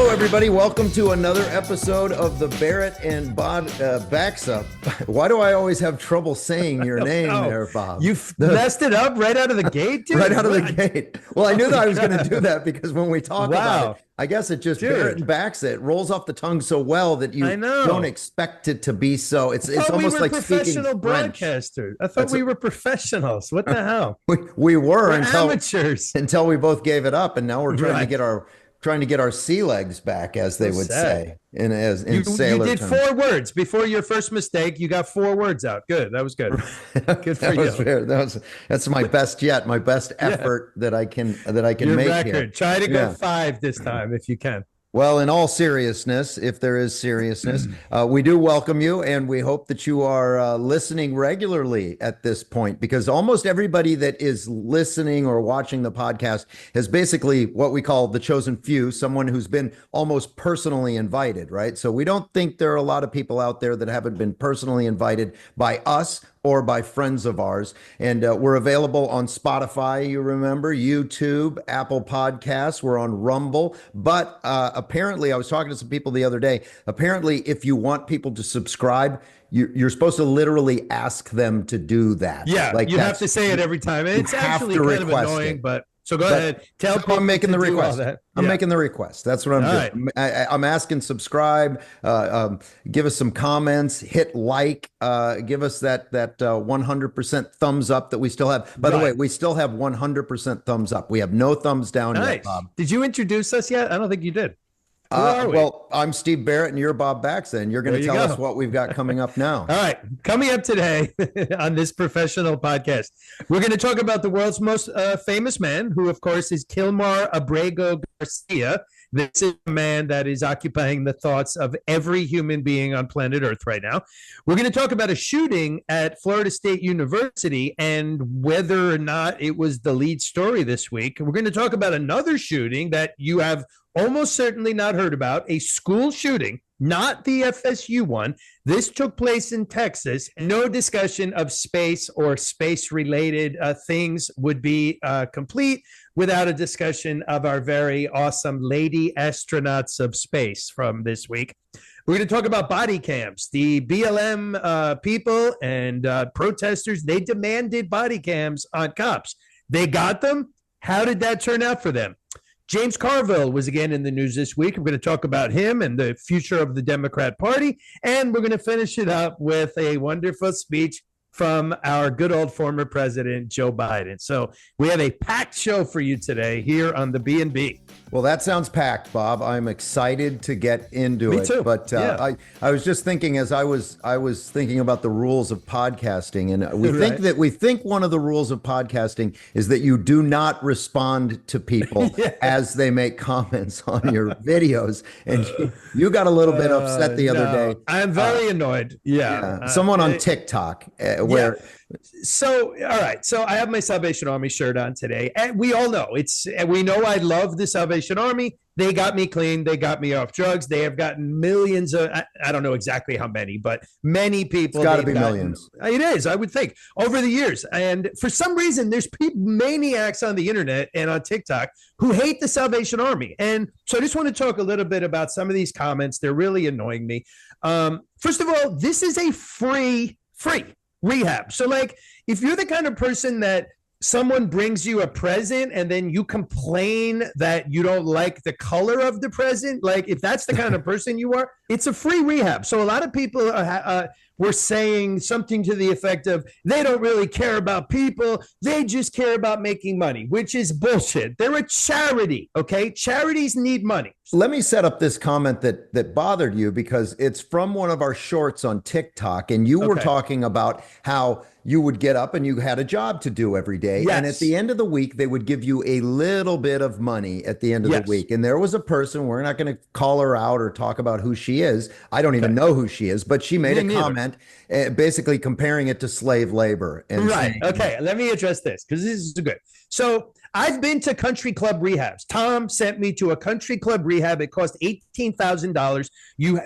Hello, everybody. Welcome to another episode of the Barrett and Bob Baxa. Why do I always have trouble saying your name there, Bob? You messed it up right out of the gate, dude? Right out of the gate. Well, I knew that I was going to do that because when we talk about it, I guess it just Barrett and Baxa. It rolls off the tongue so well that you don't expect it to be so. It's almost like professional broadcasters. I thought we were professionals. What the hell? We were until amateurs until we both gave it up, and now we're trying to get our sea legs back, as they would say in sailor You did terms. 4 words before your first mistake. You got 4 words out. Good. That was good. Good for you. That's my best yet. My best effort that I can your make record. Here. Try to go 5 this time if you can. Well, in all seriousness, if there is seriousness, we do welcome you, and we hope that you are listening regularly at this point, because almost everybody that is listening or watching the podcast has basically what we call the chosen few, someone who's been almost personally invited, right? So we don't think there are a lot of people out there that haven't been personally invited by us or by friends of ours. And we're available on Spotify, you remember, YouTube, Apple Podcasts. We're on Rumble. But apparently, I was talking to some people the other day. Apparently, if you want people to subscribe, you're supposed to literally ask them to do that. Yeah, like you have to say it every time. It's actually kind of annoying, but... So go ahead. Tell people I'm making the request. I'm making the request. That's what I'm doing. Right. I'm asking subscribe, give us some comments, hit like, give us that 100% thumbs up that we still have. By the way, we still have 100% thumbs up. We have no thumbs down yet, Bob. Did you introduce us yet? I don't think you did. Well, I'm Steve Barrett and you're Bob Baxa, and you're going to tell us what we've got coming up now. All right. Coming up today on this professional podcast, we're going to talk about the world's most famous man, who, of course, is Kilmar Abrego Garcia. This is a man that is occupying the thoughts of every human being on planet Earth right now. We're going to talk about a shooting at Florida State University and whether or not it was the lead story this week. We're going to talk about another shooting that you have almost certainly not heard about, a school shooting, not the FSU one. This took place in Texas. No discussion of space or space-related things would be complete without a discussion of our very awesome lady astronauts of space from this week. We're going to talk about body cams. The BLM people and protesters, they demanded body cams on cops. They got them. How did that turn out for them? James Carville was again in the news this week. We're going to talk about him and the future of the Democrat Party. And we're going to finish it up with a wonderful speech from our good old former president, Joe Biden. So we have a packed show for you today here on the B&B. Well, that sounds packed, Bob. I'm excited to get into it. Me too. But I was just thinking, as I was thinking about the rules of podcasting, and we think one of the rules of podcasting is that you do not respond to people as they make comments on your videos. And you got a little bit upset the other day. I'm very annoyed. Someone on TikTok where. So, all right. So I have my Salvation Army shirt on today. And we all know we know I love the Salvation Army. They got me clean. They got me off drugs. They have gotten millions of, I don't know exactly how many, but many people. It's got to be millions. It is, I would think, over the years. And for some reason, there's maniacs on the internet and on TikTok who hate the Salvation Army. And so I just want to talk a little bit about some of these comments. They're really annoying me. First of all, this is a free rehab. So like, if you're the kind of person that someone brings you a present and then you complain that you don't like the color of the present, like if that's the kind of person you are, it's a free rehab. So a lot of people were saying something to the effect of they don't really care about people. They just care about making money, which is bullshit. They're a charity. Okay. Charities need money. Let me set up this comment that bothered you, because it's from one of our shorts on TikTok. And you were talking about how you would get up and you had a job to do every day. Yes. And at the end of the week, they would give you a little bit of money at the end of the week. And there was a person, we're not going to call her out or talk about who she is. I don't even know who she is, but she made a comment basically comparing it to slave labor. And saying, okay. Let me address this because this is good. So I've been to country club rehabs. Tom sent me to a country club rehab. It cost $18,000.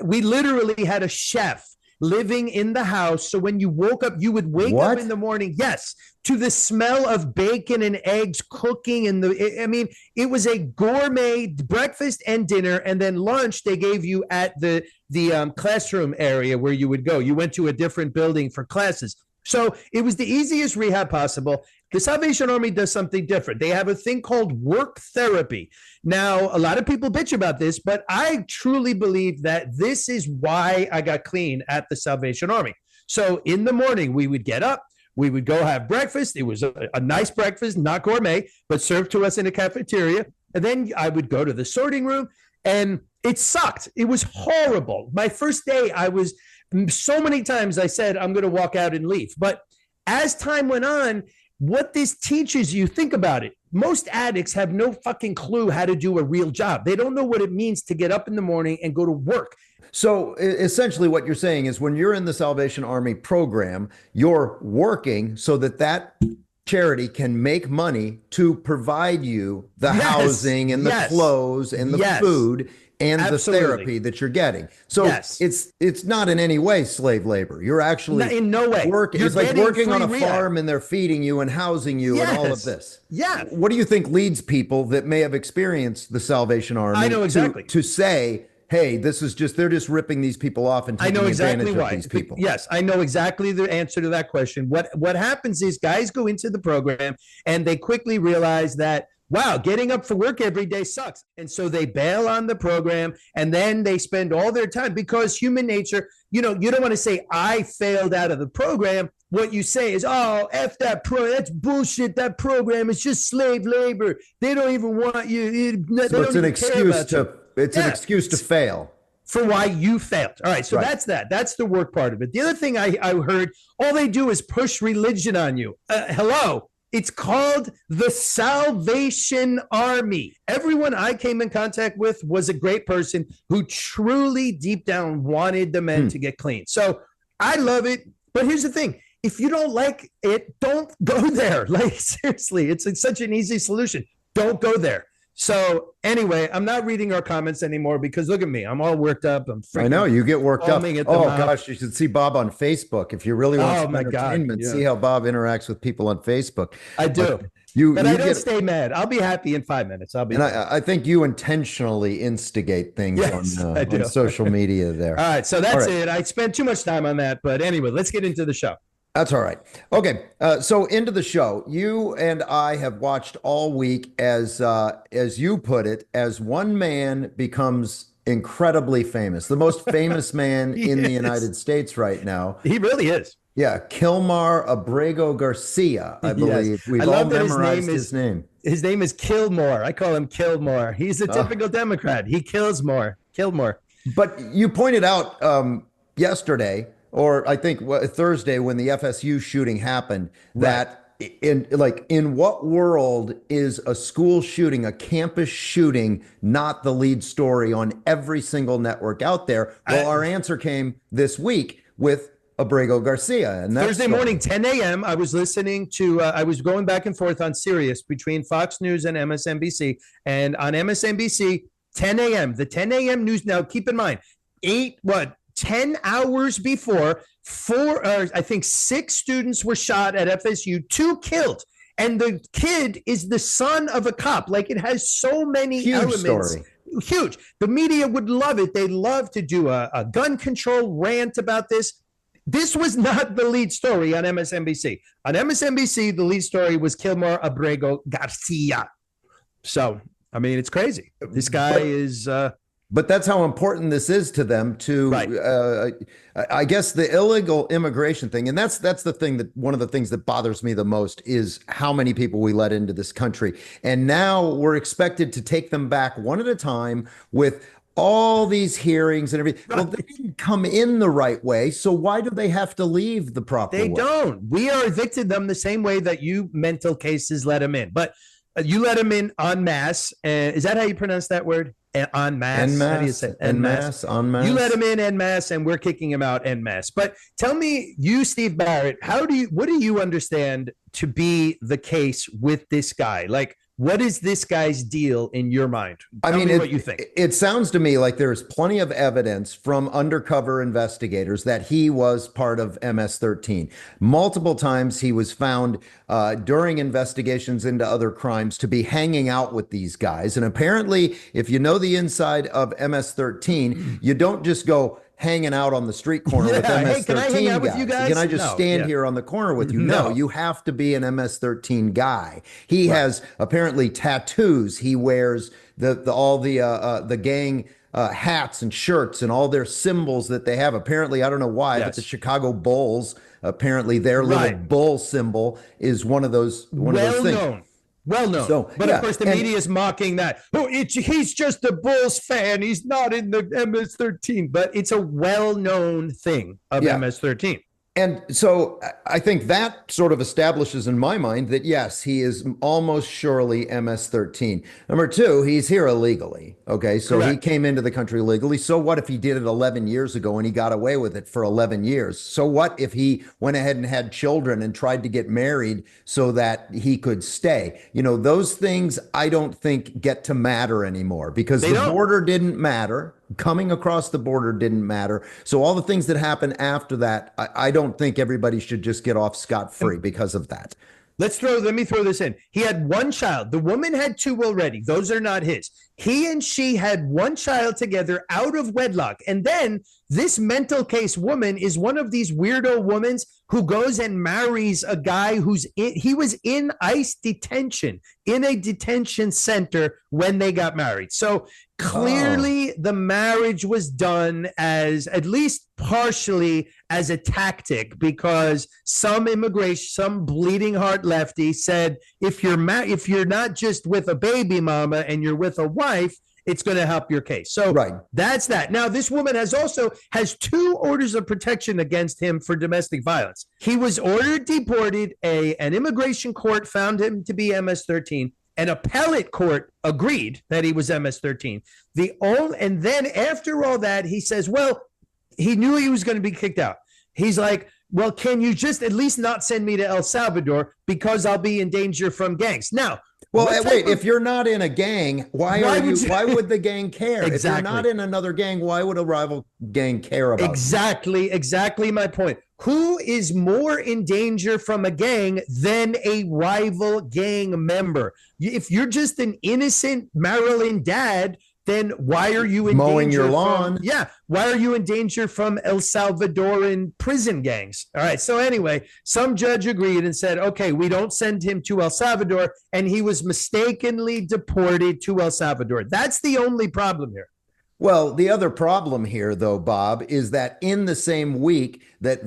We literally had a chef living in the house. So when you woke up, you would wake up in the morning, yes, to the smell of bacon and eggs cooking. It was a gourmet breakfast and dinner. And then lunch they gave you at the classroom area where you would go. You went to a different building for classes. So it was the easiest rehab possible. The Salvation Army does something different. They have a thing called work therapy. Now, a lot of people bitch about this, but I truly believe that this is why I got clean at the Salvation Army. So in the morning, we would get up, we would go have breakfast. It was a nice breakfast, not gourmet, but served to us in a cafeteria. And then I would go to the sorting room, and it sucked. It was horrible. My first day, so many times I said, I'm going to walk out and leave. But as time went on, what this teaches you, think about it. Most addicts have no fucking clue how to do a real job. They don't know what it means to get up in the morning and go to work. So essentially what you're saying is when you're in the Salvation Army program, you're working so that charity can make money to provide you the housing and the clothes and the food and the therapy that you're getting. So it's not in any way slave labor. You're actually in no way working. It's like working on a farm and they're feeding you and housing you and all of this. Yeah. What do you think leads people that may have experienced the Salvation Army I know exactly. to say, hey, they're just ripping these people off and taking advantage of these people? Yes, I know exactly the answer to that question. What happens is guys go into the program and they quickly realize that, wow, getting up for work every day sucks. And so they bail on the program, and then they spend all their time, because human nature, you don't want to say, I failed out of the program. What you say is, oh, F that that's bullshit. That program is just slave labor. They don't even want you. So it's an excuse to fail. For why you failed. All right, so that's that. That's the work part of it. The other thing I heard, all they do is push religion on you. Hello. It's called the Salvation Army. Everyone I came in contact with was a great person who truly deep down wanted the men to get clean. So I love it. But here's the thing. If you don't like it, don't go there. Like, seriously, it's such an easy solution. Don't go there. So anyway, I'm not reading our comments anymore because look at me. I'm all worked up. I know you get worked up. Oh gosh, you should see Bob on Facebook. If you really want some entertainment, see how Bob interacts with people on Facebook. I do. But I don't stay mad. I'll be happy in 5 minutes. I think you intentionally instigate things on social media there. All right. So that's it. I spent too much time on that. But anyway, let's get into the show. That's all right. Okay, so into the show. You and I have watched all week as you put it, as one man becomes incredibly famous, the most famous man in the United States right now. He really is. Yeah, Kilmar Abrego Garcia, I believe. We've all memorized his name. His name is Killmore. I call him Killmore. He's a typical Democrat. He kills more. Killmore. But you pointed out yesterday, or I think Thursday, when the FSU shooting happened, that in what world is a school shooting, a campus shooting, not the lead story on every single network out there? Well, our answer came this week with Abrego Garcia. And Thursday morning, 10 a.m., I was listening to, I was going back and forth on Sirius between Fox News and MSNBC. And on MSNBC, 10 a.m., the 10 a.m. news. Now, keep in mind, 10 hours before, I think 6 students were shot at FSU, 2 killed. And the kid is the son of a cop. Like, it has so many elements. Story. Huge. The media would love it. They love to do a gun control rant about this. This was not the lead story on MSNBC. On MSNBC, the lead story was Kilmar Abrego Garcia. So, I mean, it's crazy. This guy is... But that's how important this is to them I guess the illegal immigration thing. And that's the thing, that one of the things that bothers me the most is how many people we let into this country. And now we're expected to take them back one at a time with all these hearings and everything. Well, they didn't come in the right way. So why do they have to leave the proper way? They don't. We are evicted them the same way that you mental cases let them in. But you let them in en masse. Is that how you pronounce that word? En masse. How do you say en masse? En masse. You let him in en masse, and we're kicking him out en masse. But tell me, you, Steve Barrett, what do you understand to be the case with this guy? Like, What is this guy's deal in your mind? I Tell mean, me what you think. it sounds to me like there's plenty of evidence from undercover investigators that he was part of MS-13. Multiple times he was found during investigations into other crimes to be hanging out with these guys. And apparently, if you know the inside of MS-13, you don't just go hanging out on the street corner with Yeah, hey, MS-13 can I hang out with you guys. guys? Can I just No, stand yeah. here on the corner with you? No, No. you have to be an MS-13 guy. He Right. has apparently tattoos. He wears all the gang hats and shirts and all their symbols that they have. Apparently, I don't know why, but Yes. the Chicago Bulls, apparently their little Right. bull symbol is one of those Well things. known. Well known. So, but yeah, of course, the and- media is mocking that. Oh, he's just a Bulls fan. He's not in the MS-13. But it's a well known thing of Yeah. MS-13. And so I think that sort of establishes in my mind that, yes, he is almost surely MS-13. Number two, he's here illegally. Okay. So he Correct. came into the country legally. So what if he did it 11 years ago and he got away with it for 11 years? So what if he went ahead and had children and tried to get married so that he could stay? You know, those things I don't think get to matter anymore because They the don't. border didn't matter. Coming across the border didn't matter. So all the things that happen after that, I don't think everybody should just get off scot-free because of that. Let me throw this in. He had one child. The woman had two already. Those are not his. He and she had one child together out of wedlock. And then this mental case woman is one of these weirdo women who goes and marries a guy he was in ICE detention, in a detention center when they got married. So clearly the marriage was done as, at least partially, as a tactic, because some bleeding heart lefty said, if you're not just with a baby mama and you're with a wife, it's going to help your case. So Right. that's that. Now, this woman has two orders of protection against him for domestic violence. He was ordered deported. An immigration court found him to be MS-13. An appellate court agreed that he was MS-13. And then after all that, he says, well, he knew he was going to be kicked out. He's like, well, can you just at least not send me to El Salvador because I'll be in danger from gangs? Now, well, wait, if you're not in a gang, why would the gang care? Exactly. If you're not in another gang, why would a rival gang care about you? Exactly my point. Who is more in danger from a gang than a rival gang member? If you're just an innocent Maryland dad, then why are you in Mowing danger your lawn? Why are you in danger from El Salvadoran prison gangs? All right. So anyway, some judge agreed and said, okay, we don't send him to El Salvador, and he was mistakenly deported to El Salvador. That's the only problem here. Well, the other problem here, though, Bob, is that in the same week that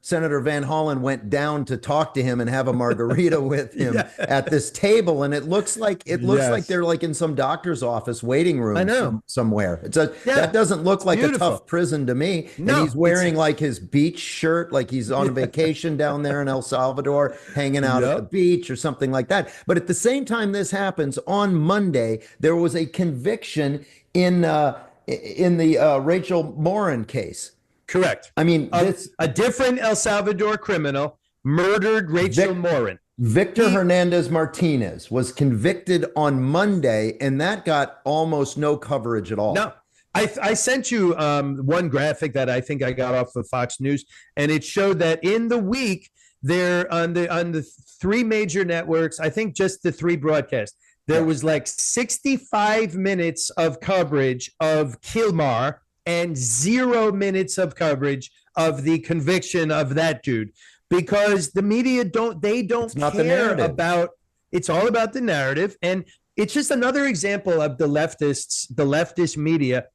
Senator Van Hollen went down to talk to him and have a margarita with him at this table, and it looks like they're like in some doctor's office waiting room I know. somewhere. That doesn't look like beautiful. a tough prison to me. No, and he's wearing like his beach shirt, like he's on vacation down there in El Salvador, hanging out at the beach or something like that. But at the same time this happens, on Monday, there was a conviction in the Rachel Morin case. Correct. I mean, a different El Salvador criminal murdered Rachel Morin. Victor Hernandez Martinez was convicted on Monday, and that got almost no coverage at all. No, I sent you one graphic that I think I got off of Fox News, and it showed that in the week there on the three major networks, I think just the three broadcasts, there was like 65 minutes of coverage of Kilmar and 0 minutes of coverage of the conviction of that dude, because the media don't care about, it's all about the narrative. And it's just another example of the leftist media.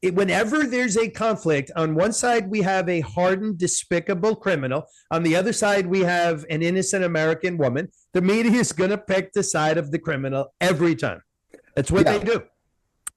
Whenever there's a conflict, on one side we have a hardened, despicable criminal. On the other side, we have an innocent American woman. The media is going to pick the side of the criminal every time. That's what they do.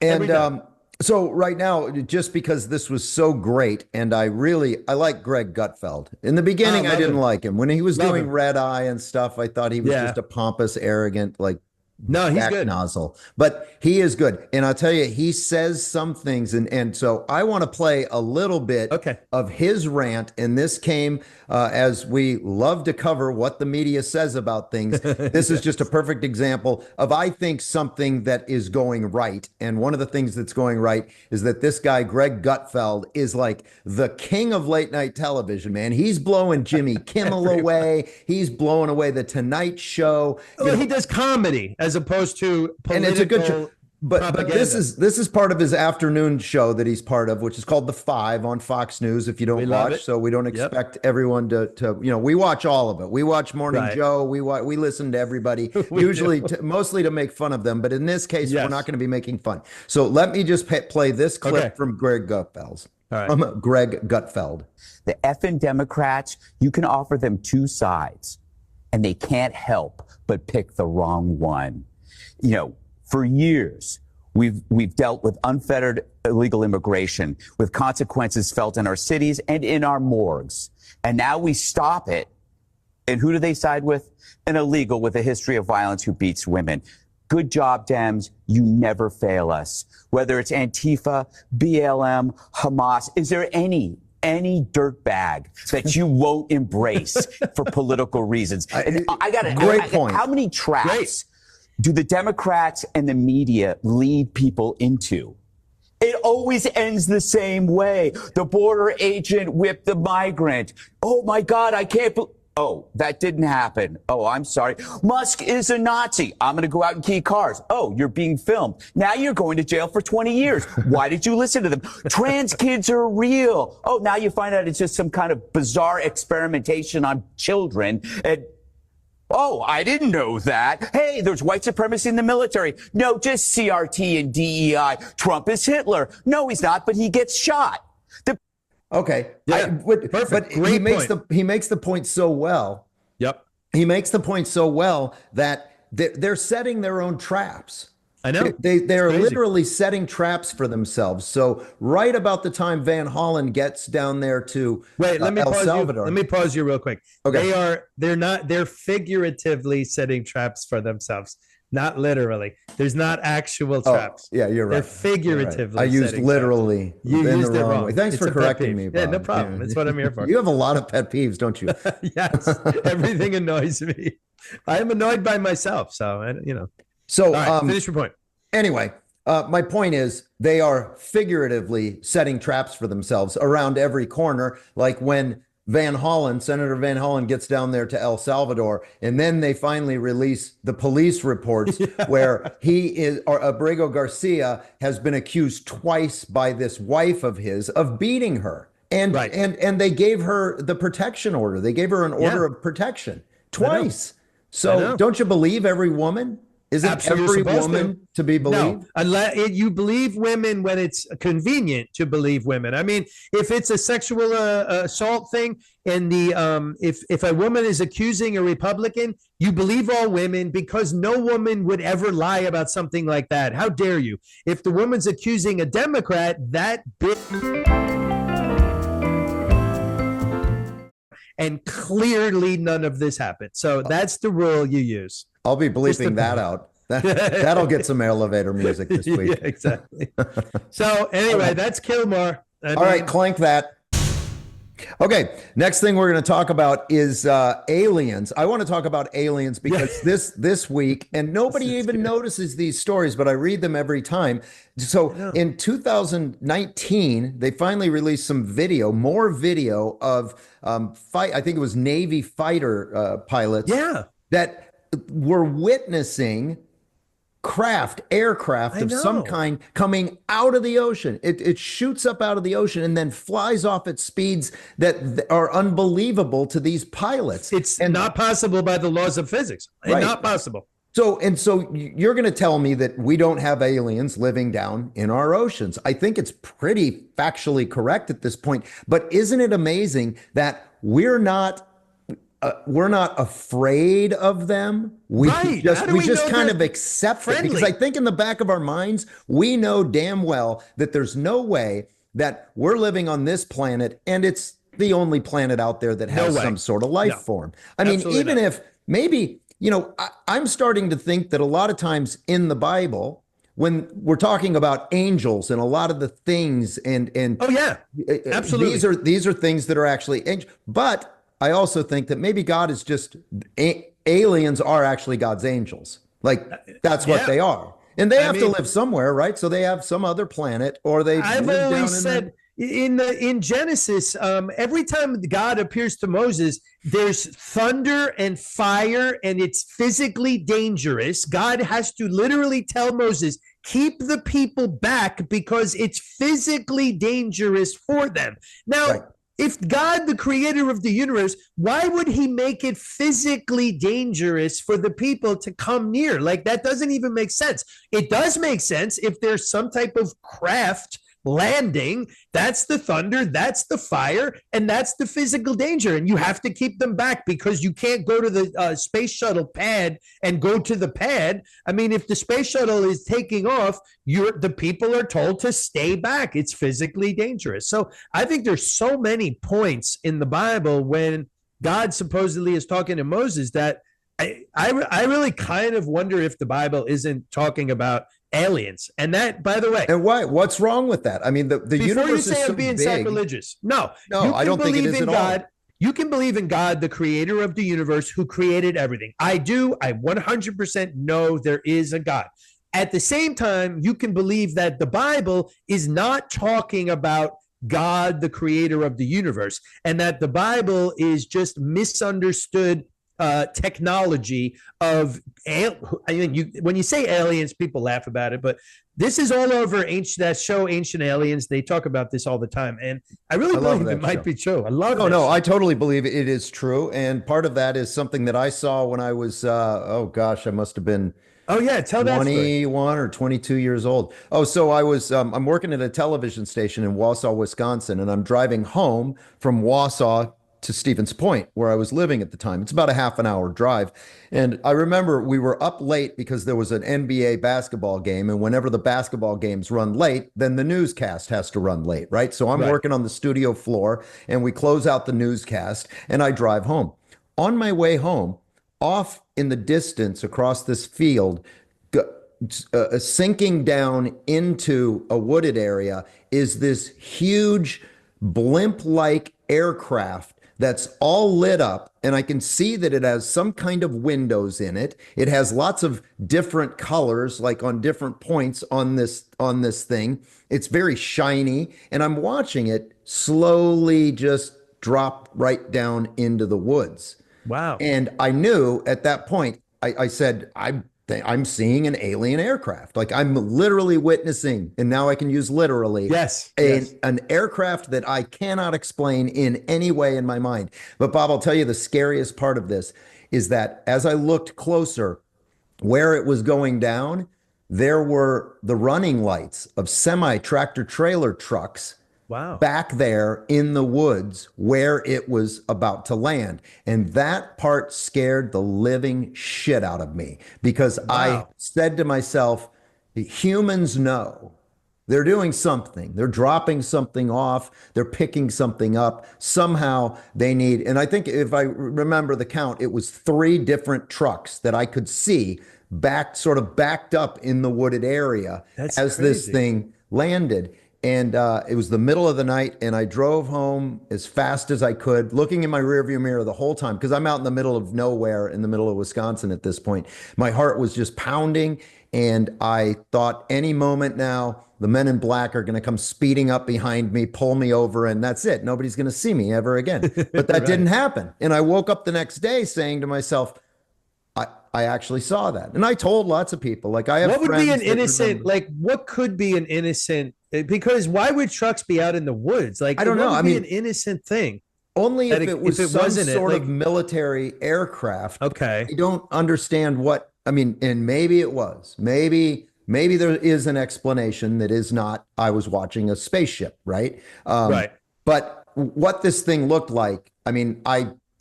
And so right now, just because this was so great, and I like Greg Gutfeld. In the beginning, I didn't like him. When he was doing Red Eye and stuff, I thought he was just a pompous, arrogant, like No, he's back good. nozzle, but he is good. And I'll tell you, he says some things. And so I want to play a little bit Okay. of his rant. And this came as we love to cover what the media says about things. This is just a perfect example of, I think, something that is going right. And one of the things that's going right is that this guy, Greg Gutfeld, is like the king of late night television, man. He's blowing Jimmy Kimmel away. He's blowing away the Tonight Show. Well, he does comedy as opposed to political. And it's a good show. But this is part of his afternoon show that he's part of, which is called The Five on Fox News. If you don't watch, so we don't expect everyone to we watch all of it. We watch Morning Joe. We listen to everybody, usually mostly to make fun of them. But in this case, we're not going to be making fun. So let me just play this clip from Greg Gutfeld. Greg Gutfeld. The effing Democrats, you can offer them two sides, and they can't help but pick the wrong one. You know, for years, we've dealt with unfettered illegal immigration with consequences felt in our cities and in our morgues. And now we stop it. And who do they side with? An illegal with a history of violence who beats women. Good job, Dems. You never fail us. Whether it's Antifa, BLM, Hamas, is there any dirtbag that you won't embrace for political reasons? I got a great point. How many traps do the Democrats and the media lead people into? It always ends the same way. The border agent whipped the migrant. Oh my God, I can't believe. Oh, that didn't happen. Oh, I'm sorry. Musk is a Nazi. I'm going to go out and key cars. Oh, you're being filmed. Now you're going to jail for 20 years. Why did you listen to them? Trans kids are real. Oh, now you find out it's just some kind of bizarre experimentation on children. And oh, I didn't know that. Hey, there's white supremacy in the military. No, just CRT and DEI. Trump is Hitler. No, he's not, but he gets shot. Okay. Perfect. But he makes the point so well. Yep. He makes the point so well that they're setting their own traps. I know. They're literally setting traps for themselves. So right about the time Van Hollen gets down there to El Salvador. Let me pause you real quick. Okay. They're figuratively setting traps for themselves. Not literally. There's not actual traps. Yeah, you're right. They're figuratively. Right. I used literally. Traps. You used it wrong. Way. Thanks for correcting me, Bob. Yeah, no problem. That's what I'm here for. You have a lot of pet peeves, don't you? Yes. Everything annoys me. I am annoyed by myself. So, So, all right, finish your point. Anyway, my point is they are figuratively setting traps for themselves around every corner, like when Senator Van Hollen gets down there to El Salvador, and then they finally release the police reports where Abrego Garcia has been accused twice by this wife of his of beating her. And they gave her the protection order. They gave her an order of protection twice. So don't you believe every woman? Isn't every woman to be believed? No, unless you believe women when it's convenient to believe women. I mean, if it's a sexual assault thing, and if a woman is accusing a Republican, you believe all women because no woman would ever lie about something like that. How dare you? If the woman's accusing a Democrat, and clearly none of this happened. So that's the rule you use. I'll be bleeping that out. That'll get some elevator music this week. Yeah, exactly. So anyway, that's Kilmore. All right, clank that. Okay, next thing we're going to talk about is aliens. I want to talk about aliens because this week, and nobody even notices these stories, but I read them every time. So in 2019, they finally released more video of I think it was Navy fighter pilots that were witnessing aircraft of some kind coming out of the ocean. It shoots up out of the ocean and then flies off at speeds that are unbelievable to these pilots. It's not possible by the laws of physics. Not possible. So you're going to tell me that we don't have aliens living down in our oceans. I think it's pretty factually correct at this point. But isn't it amazing that we're not afraid of them? We just kind of accept it, because I think in the back of our minds, we know damn well that there's no way that we're living on this planet and it's the only planet out there that has some sort of life form. I mean, even if maybe I'm starting to think that a lot of times in the Bible, when we're talking about angels and a lot of the things and Oh yeah, absolutely. these are things that are actually angels. But I also think that maybe God is just aliens are actually God's angels. Like that's what Yeah. they are. And they I have to mean, live somewhere, right? So they have some other planet or they I've live always down in said the in Genesis, every time God appears to Moses, there's thunder and fire, and it's physically dangerous. God has to literally tell Moses, keep the people back because it's physically dangerous for them. right. Now, if God, the creator of the universe, why would he make it physically dangerous for the people to come near? Like, that doesn't even make sense. It does make sense if there's some type of craft landing. That's the thunder, that's the fire, and that's the physical danger. And you have to keep them back because you can't go to the space shuttle pad and go to the pad. I mean, if the space shuttle is taking off, the people are told to stay back. It's physically dangerous. So I think there's so many points in the Bible when God supposedly is talking to Moses that I really kind of wonder if the Bible isn't talking about aliens. And that, by the way, And why? What's wrong with that? I mean, the before you universe is say so I'm being big. sacrilegious, no, No, you I can don't think it believe is in at God. all. You can believe in God, the creator of the universe, who created everything. I do. I 100% know there is a God. At the same time, you can believe that the Bible is not talking about God, the creator of the universe, and that the Bible is just misunderstood technology of. I mean, when you say aliens, people laugh about it, but this is all over that show Ancient Aliens. They talk about this all the time, and I really I love believe it that might show. be true. I love No, that no, show. I totally believe it is true. And part of that is something that I saw when I was, oh gosh, I must have been Oh yeah, tell that story. 21 or 22 years old. Oh, so I'm working at a television station in Wausau, Wisconsin, and I'm driving home from Wausau to Stevens Point, where I was living at the time. It's about a half an hour drive. And I remember we were up late because there was an NBA basketball game. And whenever the basketball games run late, then the newscast has to run late, right? So I'm Right. working on the studio floor and we close out the newscast and I drive home. On my way home, off in the distance across this field, sinking down into a wooded area is this huge blimp-like aircraft that's all lit up, and I can see that it has some kind of windows in it. It has lots of different colors, like on different points on this thing. It's very shiny, and I'm watching it slowly just drop right down into the woods. Wow. And I knew at that point, I said, I'm seeing an alien aircraft. Like I'm literally witnessing, and now I can use literally Yes. Yes. an aircraft that I cannot explain in any way in my mind. But Bob, I'll tell you the scariest part of this is that as I looked closer, where it was going down, there were the running lights of semi tractor trailer trucks Wow. back there in the woods where it was about to land. And that part scared the living shit out of me because I Wow. said to myself, humans know they're doing something. They're dropping something off. They're picking something up. Somehow they need, and I think if I remember the count, it was 3 different trucks that I could see sort of backed up in the wooded area That's as this crazy. thing landed. And it was the middle of the night, and I drove home as fast as I could, looking in my rearview mirror the whole time because I'm out in the middle of nowhere in the middle of Wisconsin at this point. My heart was just pounding, and I thought any moment now, the men in black are going to come speeding up behind me, pull me over, and that's it. Nobody's going to see me ever again. But that didn't Right. happen. And I woke up the next day saying to myself, I actually saw that. And I told lots of people, like I have What would be an friends that innocent, remember. like, what could be an innocent, because why would trucks be out in the woods? Like, I don't what know. would I be mean, an innocent thing? only That if it was some wasn't it, sort of like, military aircraft. okay. I don't understand what, I mean, and maybe it was. Maybe there is an explanation that is not, I was watching a spaceship, right? Right. But what this thing looked like, I mean,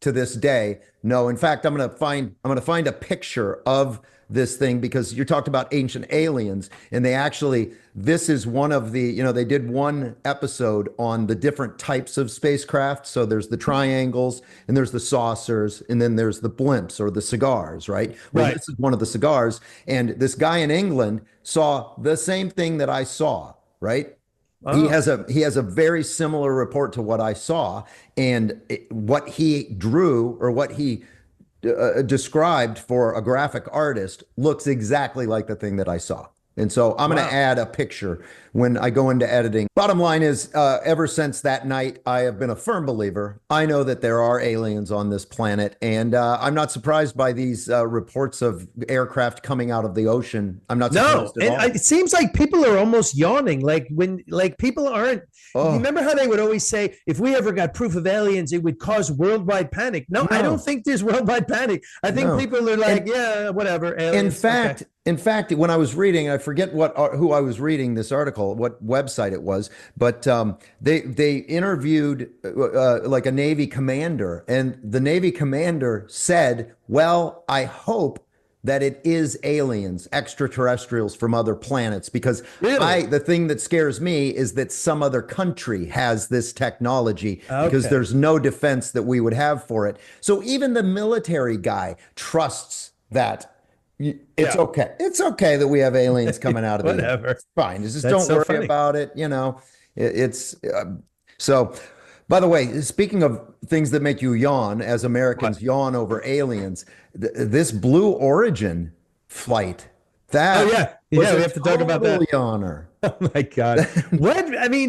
to this day, no. In fact, I'm going to find a picture of this thing, because you talked about ancient aliens, and this is one of the, they did one episode on the different types of spacecraft. So there's the triangles, and there's the saucers, and then there's the blimps or the cigars, right? Well, Right. this is one of the cigars, and this guy in England saw the same thing that I saw, right? He has a very similar report to what I saw, and what he drew, or what he described for a graphic artist, looks exactly like the thing that I saw. And so I'm going to add a picture when I go into editing. Bottom line is, ever since that night, I have been a firm believer. I know that there are aliens on this planet, and I'm not surprised by these reports of aircraft coming out of the ocean. I'm not surprised at all. And it seems like people are almost yawning. Like people aren't. You remember how they would always say, if we ever got proof of aliens, it would cause worldwide panic. No, I don't think there's worldwide panic. I think people are like, yeah, whatever. Aliens, In fact, when I was reading, I forget who I was reading this article, what website it was, but they interviewed like a Navy commander, and the Navy commander said, "Well, I hope that it is aliens, extraterrestrials from other planets, because the thing that scares me is that some other country has this technology, because there's no defense that we would have for it." So even the military guy trusts that. It's okay. It's okay that we have aliens coming out of the Whatever. It's fine. Just don't worry about it. So. By the way, speaking of things that make you yawn, as Americans yawn over aliens, this Blue Origin flight. That we have to talk about that. Yawner. Oh my God.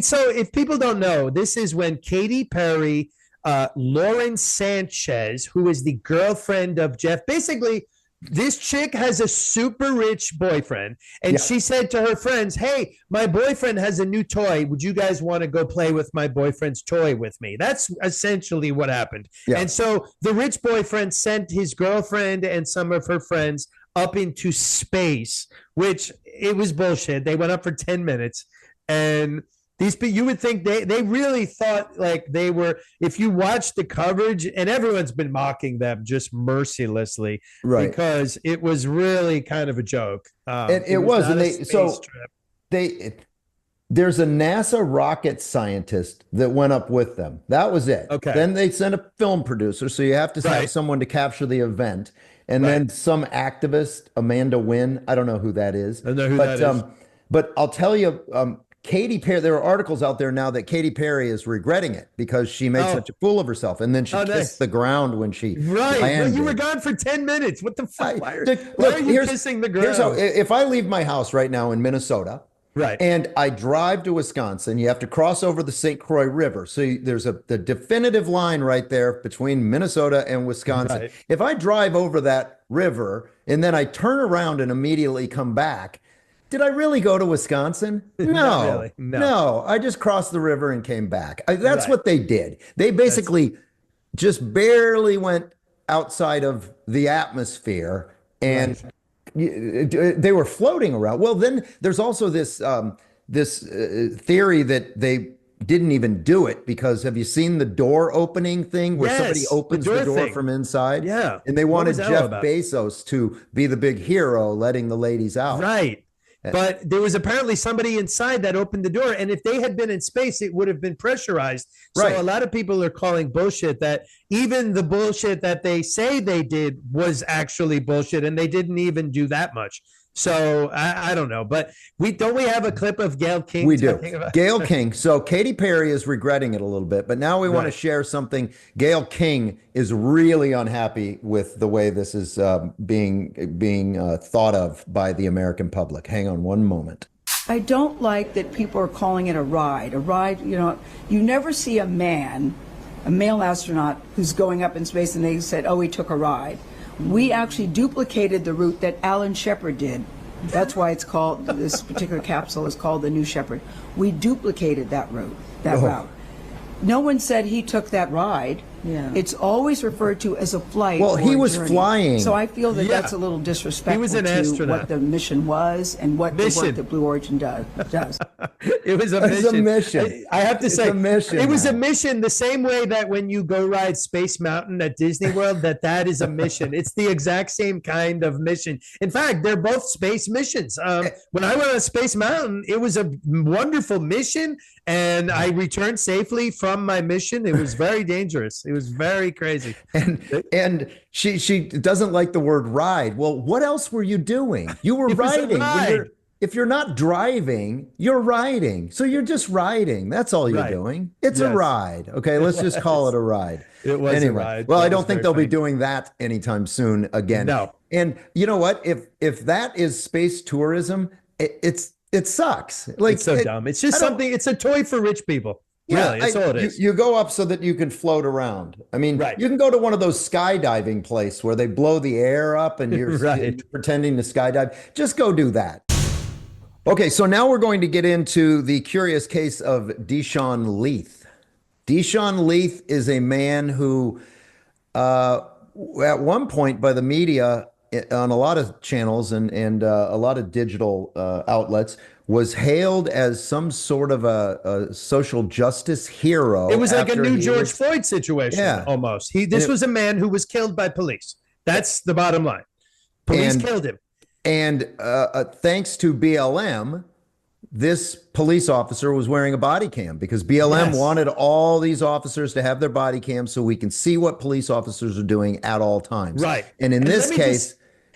So if people don't know, this is when Katy Perry, Lauren Sanchez, who is the girlfriend of Jeff, basically, this chick has a super rich boyfriend, and she said to her friends, "Hey, my boyfriend has a new toy. Would you guys want to go play with my boyfriend's toy with me?" That's essentially what happened. And so the rich boyfriend sent his girlfriend and some of her friends up into space, which it was bullshit. They went up for 10 minutes, and these people, you would think they really thought like they were, if you watch the coverage, and everyone's been mocking them just mercilessly, because it was really kind of a joke. It was, and there's a NASA rocket scientist that went up with them. That was it. Okay. Then they sent a film producer, so you have to have someone to capture the event, and then some activist, Amanda Wynn. I don't know who that is. I don't know who that is. But I'll tell you, Katy Perry, there are articles out there now that Katy Perry is regretting it because she made such a fool of herself, and then she kissed the ground when she landed. You were gone for 10 minutes. What the fuck? Why are you kissing the ground? Here's how, if I leave my house right now in Minnesota, and I drive to Wisconsin, you have to cross over the St. Croix River. So there's the definitive line right there between Minnesota and Wisconsin. If I drive over that river and then I turn around and immediately come back, did I really go to Wisconsin? No, really. No. I just crossed the river and came back. That's what they did. They basically just barely went outside of the atmosphere, and they were floating around. Well, then there's also this theory that they didn't even do it, because have you seen the door opening thing where somebody opens the door from inside? Yeah. And they wanted Jeff Bezos to be the big hero letting the ladies out. Right. But there was apparently somebody inside that opened the door, and if they had been in space, it would have been pressurized. So a lot of people are calling bullshit that even the bullshit that they say they did was actually bullshit, and they didn't even do that much. So I don't know, but we have a clip of Gayle King. We do. Gayle King. So Katy Perry is regretting it a little bit, but now we want to share something. Gayle King is really unhappy with the way this is being thought of by the American public. Hang on one moment. I don't like that people are calling it a ride. A ride, you never see a male astronaut who's going up in space and they said, "Oh, he took a ride." We actually duplicated the route that Alan Shepard did. That's why it's called, this particular capsule is called the New Shepard. We duplicated that route. No one said he took that ride. Yeah. It's always referred to as a flight. Well, or he a was journey. flying. So I feel that Yeah. that's a little disrespectful He was an to astronaut. what the mission was and what the Mission. work that Blue Origin does. It was a It's mission. a mission. I have to It's say, a mission it was a now. mission the same way that when you go ride Space Mountain at Disney World, that is a mission. It's the exact same kind of mission. In fact, they're both space missions. When I went on Space Mountain, it was a wonderful mission, and I returned safely from my mission. It was very dangerous. It was very crazy. And she doesn't like the word ride. Well, what else were you doing? You were It was a riding. ride. If you're not driving, you're riding. So you're just riding. That's all you're Right. doing. It's a Yes. ride. Okay, let's just call it a ride. It was a anyway. ride. Well, That I don't was think very they'll be funny. doing that anytime soon again. No. And you know what? If that is space tourism, it sucks. Like It's so dumb. It's just I don't- something. It's a toy for rich people. Really, that's all it is. You go up so that you can float around. I mean, Right. you can go to one of those skydiving places where they blow the air up and you're Right. pretending to skydive. Just go do that. Okay, so now we're going to get into the curious case of Deshaun Leith. Deshaun Leith is a man who, at one point by the media on a lot of channels and a lot of digital outlets, was hailed as some sort of a social justice hero. It was like a after new he George was- Floyd situation, Yeah. almost. This was a man who was killed by police. That's the bottom line. Police And- killed him. And thanks to BLM, this police officer was wearing a body cam because BLM Yes. wanted all these officers to have their body cams so we can see what police officers are doing at all times. Right. And in And this let me case,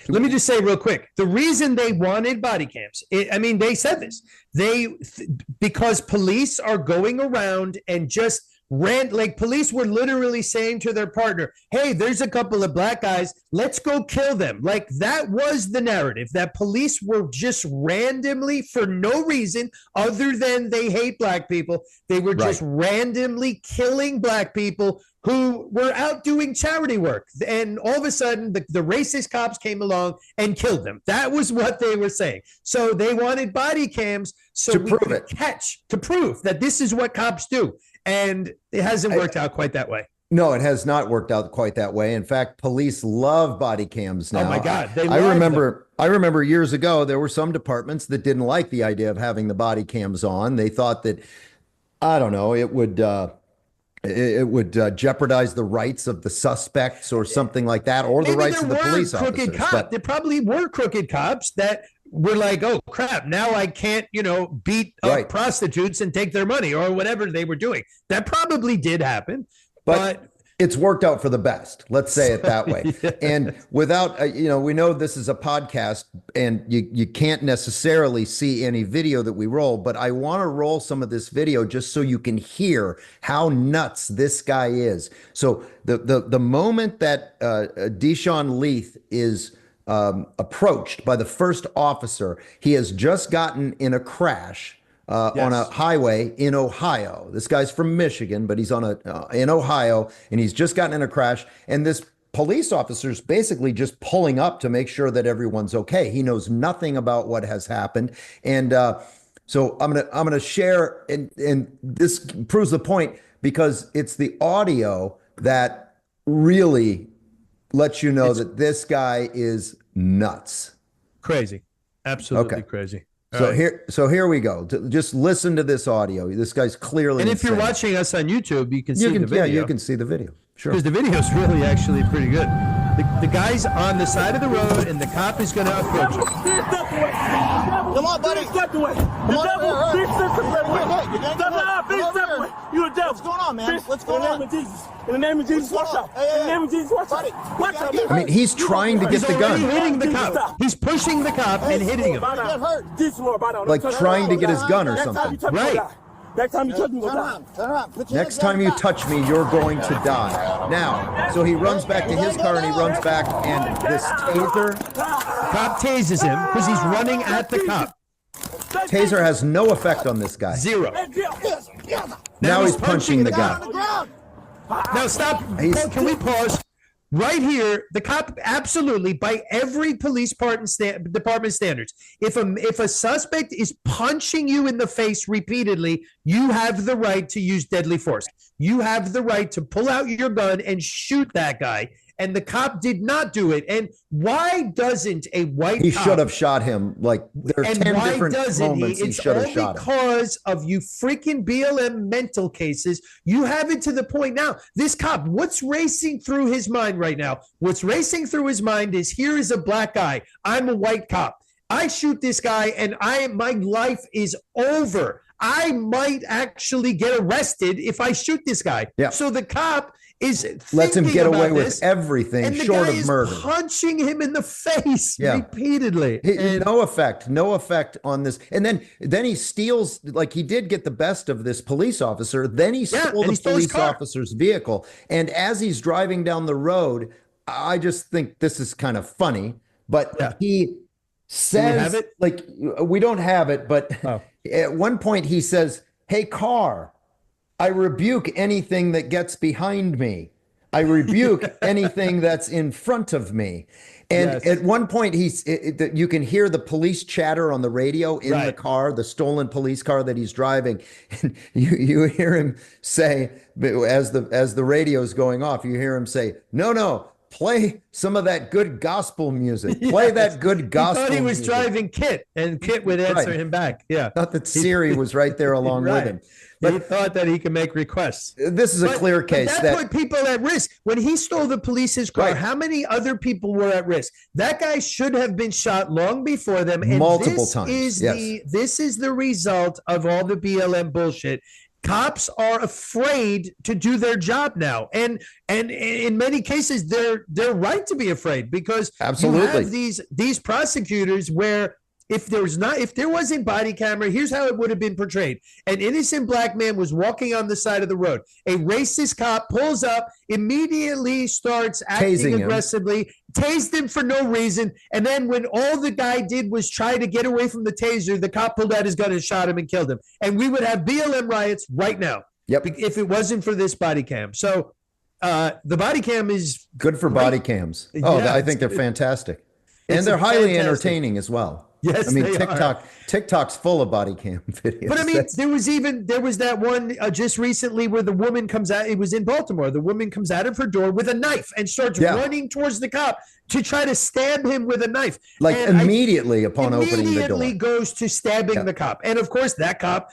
Let me just say real quick, the reason they wanted body cams, they said this, because police are going around and just police were literally saying to their partner, hey, there's a couple of black guys, let's go kill them. Like that was the narrative, that police were just randomly, for no reason other than they hate black people, they were just randomly killing black people who were out doing charity work. And all of a sudden, the racist cops came along and killed them. That was what they were saying. So they wanted body cams To prove that this is what cops do. And it hasn't worked out quite that way. no, it has not worked out quite that way. In fact, police love body cams now. Oh my God, they I love remember years ago, there were some departments that didn't like the idea of having the body cams on. They thought that, I don't know, it would jeopardize the rights of the suspects or something like that, or the Maybe rights of the there were police crooked officers. cops. But There probably were crooked cops that were like, oh crap, now I can't, beat up Right. prostitutes and take their money or whatever they were doing. That probably did happen, but it's worked out for the best. Let's say it that way. Yeah. And without, we know this is a podcast and you can't necessarily see any video that we roll, but I want to roll some of this video just so you can hear how nuts this guy is. So the moment that Deshaun Leith is approached by the first officer, he has just gotten in a crash on a highway in Ohio. This guy's from Michigan, but he's in Ohio, and he's just gotten in a crash. And this police officer's basically just pulling up to make sure that everyone's okay. He knows nothing about what has happened, and so I'm gonna share, and this proves the point because it's the audio that really lets you know that this guy is nuts. crazy, absolutely Okay. crazy. So All right. here we go. Just listen to this audio. This guy's clearly. And if you're insane. watching us on YouTube, you can see the video. yeah, you can see the video. Sure. Because the video is really actually pretty good. The guy's on the side of the road, and the cop is going to approach him. Come on, buddy. Step away. Come on, devil. You a devil. What's going on, man? What's going on? In the name of Jesus. In the name of Jesus, watch out. In the name of Jesus, watch out. Watch out. I mean, he's trying to get He's the already gun, hitting the cop. He's pushing the cop and hitting him. like trying to get his gun or something. Right. Next time you touch me, turn around. Next time you touch me, you're going to die. Now, so he runs back to his car and he runs back, and this taser Cop tases him because he's running at the cop. has no effect on this guy. Zero. Now he's punching the guy. Now stop. He's- Can we pause? Right here, the cop absolutely, by every police department standards, if a suspect is punching you in the face repeatedly, you have the right to use deadly force. You have the right to pull out your gun and shoot that guy. And the cop did not do it. And why doesn't a white He cop, should have shot him. Like, there are 10 different moments he should have shot him. It's all because of you freaking BLM mental cases. You have it to the point now. This cop, what's racing through his mind right now? What's racing through his mind is, here is a black guy. I'm a white cop. I shoot this guy and my life is over. I might actually get arrested if I shoot this guy. Yeah. So the cop lets him get away with this, everything and the short guy of is murder. Punching him in the face repeatedly. No effect on this. And then he steals, like, he did get the best of this police officer. Then he stole the police officer's vehicle. And as he's driving down the road, I just think this is kind of funny, but he says, like, we don't have it, but at one point he says, "Hey, car, I rebuke anything that gets behind me. I rebuke anything that's in front of me." And at one point, you can hear the police chatter on the radio in the car, the stolen police car that he's driving. And you hear him say, as the radio's going off, you hear him say, "No, play some of that good gospel music. Play that good gospel music." He thought he was driving Kit, and Kit would answer him back. Yeah. Not that Siri was right there along with him. But he thought that he could make requests. This is a clear case that put people at risk. When he stole the police's car, how many other people were at risk? That guy should have been shot long before them. And multiple times. This is the result of all the BLM bullshit. Cops are afraid to do their job now, and in many cases they're right to be afraid, because you have these prosecutors where if there wasn't body camera, here's how it would have been portrayed. An innocent black man was walking on the side of the road. A racist cop pulls up, immediately starts acting aggressively, tased him for no reason. And then when all the guy did was try to get away from the taser, the cop pulled out his gun and shot him and killed him. And we would have BLM riots right now if it wasn't for this body cam. So the body cam is good for body cams. I think they're fantastic. And they're highly entertaining as well. Yes, I mean, TikTok's full of body cam videos. But I mean, there was that one just recently where the woman comes out. It was in Baltimore. The woman comes out of her door with a knife and starts running towards the cop to try to stab him with a knife. Like, immediately upon opening the door. Immediately goes to stabbing the cop. And of course, that cop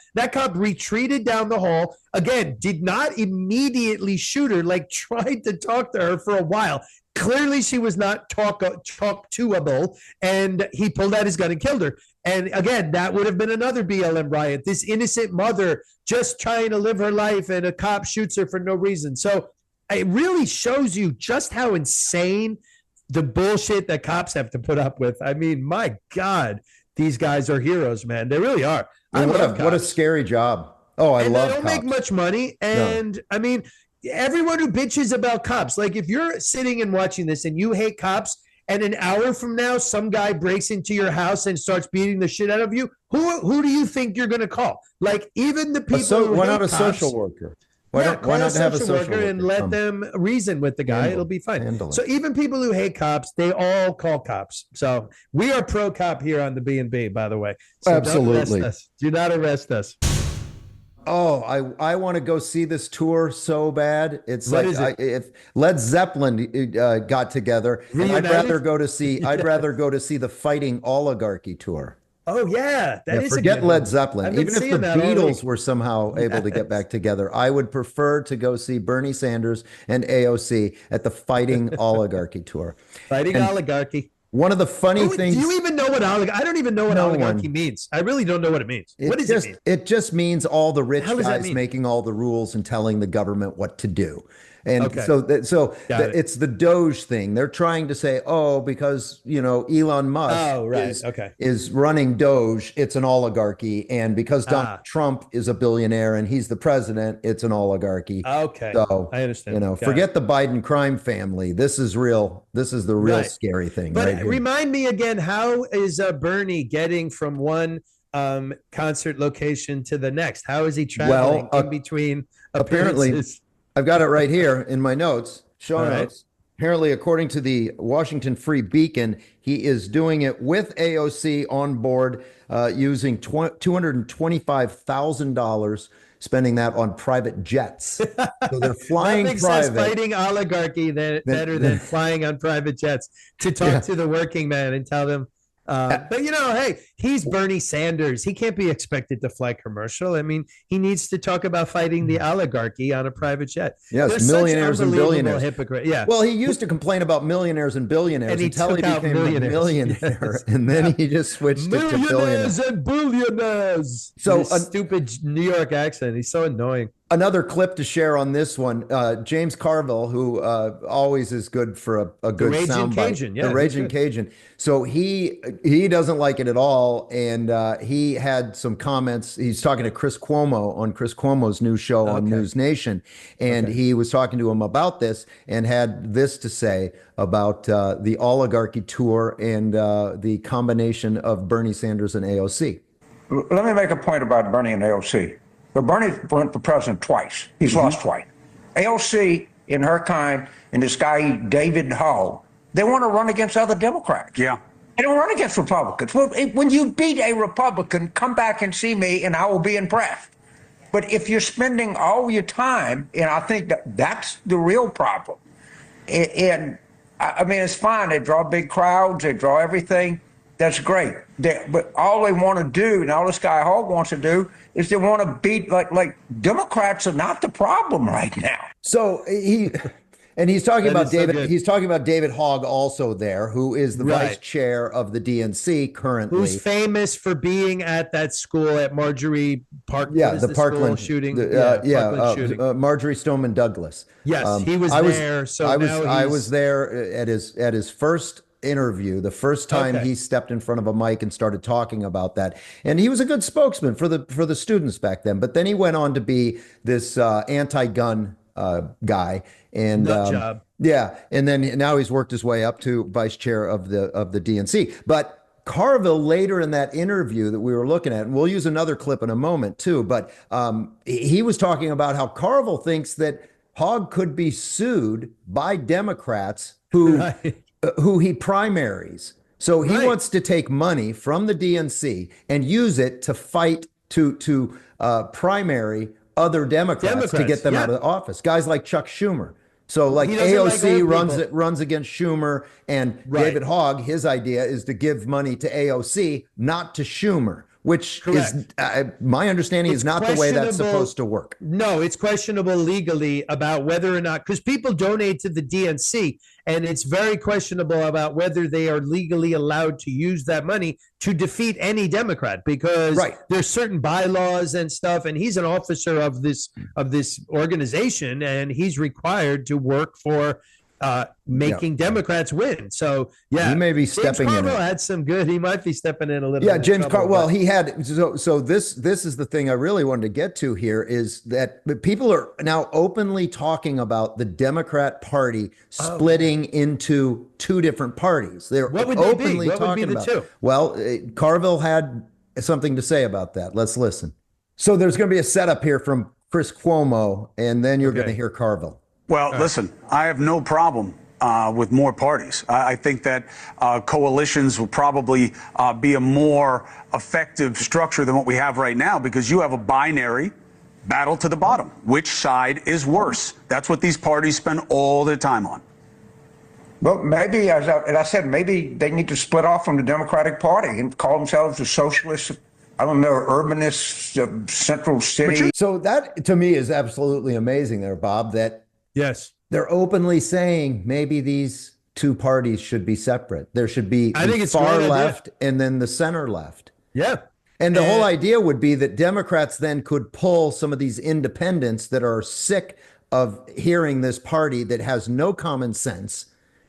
retreated down the hall. Again, did not immediately shoot her, like tried to talk to her for a while. Clearly, she was not talk-to-able, and he pulled out his gun and killed her. And again, that would have been another BLM riot. This innocent mother just trying to live her life, and a cop shoots her for no reason. So it really shows you just how insane the bullshit that cops have to put up with. I mean, my God, these guys are heroes, man. They really are. What a scary job. Oh, I love cops. They don't make much money, and I mean, everyone who bitches about cops, like if you're sitting and watching this and you hate cops, and an hour from now some guy breaks into your house and starts beating the shit out of you, who do you think you're going to call? Like, even the people why not a social worker? Why not have a social worker and let them reason with the guy? It'll be fine. So even people who hate cops, they all call cops. So we are pro cop here on the B&B, by the way. So absolutely. Do not arrest us. Oh, I want to go see this tour so bad. It's if Led Zeppelin got together, I'd rather go to see the Fighting Oligarchy tour. Oh yeah, forget Led Zeppelin. Even if the Beatles were somehow able to get back together, I would prefer to go see Bernie Sanders and AOC at the Fighting Oligarchy tour. Fighting Oligarchy. One of the funny things. Do you even know what oligarchy? I don't even know what oligarchy means. I really don't know what it means. What does it mean? It just means all the rich guys making all the rules and telling the government what to do. And it's the Doge thing. They're trying to say, because Elon Musk is running Doge, it's an oligarchy, and because Donald Trump is a billionaire and he's the president, it's an oligarchy. Okay, so I understand. Forget the Biden crime family. This is real. This is the real scary thing. But remind me again, how is Bernie getting from one concert location to the next? How is he traveling in between appearances? Apparently, I've got it right here in my notes, show notes. Apparently, according to the Washington Free Beacon, he is doing it with AOC on board, using $225,000, spending that on private jets. So they're flying Nothing says private. fighting oligarchy better than flying on private jets to talk to the working man and tell them. But hey, he's Bernie Sanders. He can't be expected to fly commercial. I mean, he needs to talk about fighting the oligarchy on a private jet. Yes, They're millionaires and billionaires. Hypocrite. Yeah. Well, he used to complain about millionaires and billionaires And he until he took out became a millionaires. millionaire, Yes. and then he just switched it to billionaires. Millionaires and billionaires. So, His stupid New York accent. He's so annoying. Another clip to share on this one, James Carville, who always is good for a good Raging soundbite. Cajun, yeah, The Raging he's good. Cajun. So he doesn't like it at all, and he had some comments. He's talking to Chris Cuomo on Chris Cuomo's new show on News Nation, and he was talking to him about this and had this to say about the oligarchy tour and the combination of Bernie Sanders and AOC. Let me make a point about Bernie and AOC. But Bernie ran for president twice. He's lost twice. AOC, in her kind, and this guy, David Hogg, they want to run against other Democrats. Yeah. They don't run against Republicans. Well, when you beat a Republican, come back and see me, and I will be impressed. But if you're spending all your time, and I think that's the real problem. And I mean, it's fine. They draw big crowds. They draw everything. That's great. But all they want to do, and all this guy Hogg wants to do, is they want to beat like Democrats are not the problem right now. So he's talking about so David. good. He's talking about David Hogg also there, who is the vice Right. chair of the DNC currently. Who's famous for being at that school at Marjorie Park? Yeah, what is the Parkland shooting. Parkland shooting. Marjorie Stoneman Douglas. Yes, he was I there. So I now was there at his first interview, the first time Okay. he stepped in front of a mic and started talking about that, and he was a good spokesman for the students back then. But then he went on to be this anti-gun guy, and Nut job. yeah, and then now he's worked his way up to vice chair of the DNC. But Carville later in that interview that we were looking at, and we'll use another clip in a moment too, but he was talking about how Carville thinks that Hogg could be sued by Democrats who he primaries. So he Right. wants to take money from the DNC and use it to fight to primary other Democrats to get them yeah. out of office. Guys like Chuck Schumer. So like He doesn't like AOC old people. runs against Schumer, and Right. David Hogg, his idea is to give money to AOC, not to Schumer, which is my understanding It's is not the way that's questionable. supposed to work. No, it's questionable legally about whether or not, because people donate to the DNC, and it's very questionable about whether they are legally allowed to use that money to defeat any Democrat, because Right. there's certain bylaws and stuff, and he's an officer of this organization, and he's required to work for making Democrats win. So yeah, He may be James stepping in Carville it. had some good. He might be stepping in a little. Yeah, bit James of trouble, Well, but- he had so this is the thing I really wanted to get to here is that people are now openly talking about the Democrat Party splitting into two different parties. They're What would they be? openly What would be talking the about. two? Well, Carville had something to say about that. Let's listen. So there's going to be a setup here from Chris Cuomo, and then you're going to hear Carville. Well, listen, I have no problem with more parties. I think that coalitions will probably be a more effective structure than what we have right now, because you have a binary battle to the bottom. Which side is worse? That's what these parties spend all their time on. Well, maybe, as I said, maybe they need to split off from the Democratic Party and call themselves the socialist, I don't know, urbanist, central city. So that to me is absolutely amazing there, Bob, that yes. they're openly saying maybe these two parties should be separate. There should be I the think it's a far great idea. left and then the center left. Yeah. And the whole idea would be that Democrats then could pull some of these independents that are sick of hearing this party that has no common sense,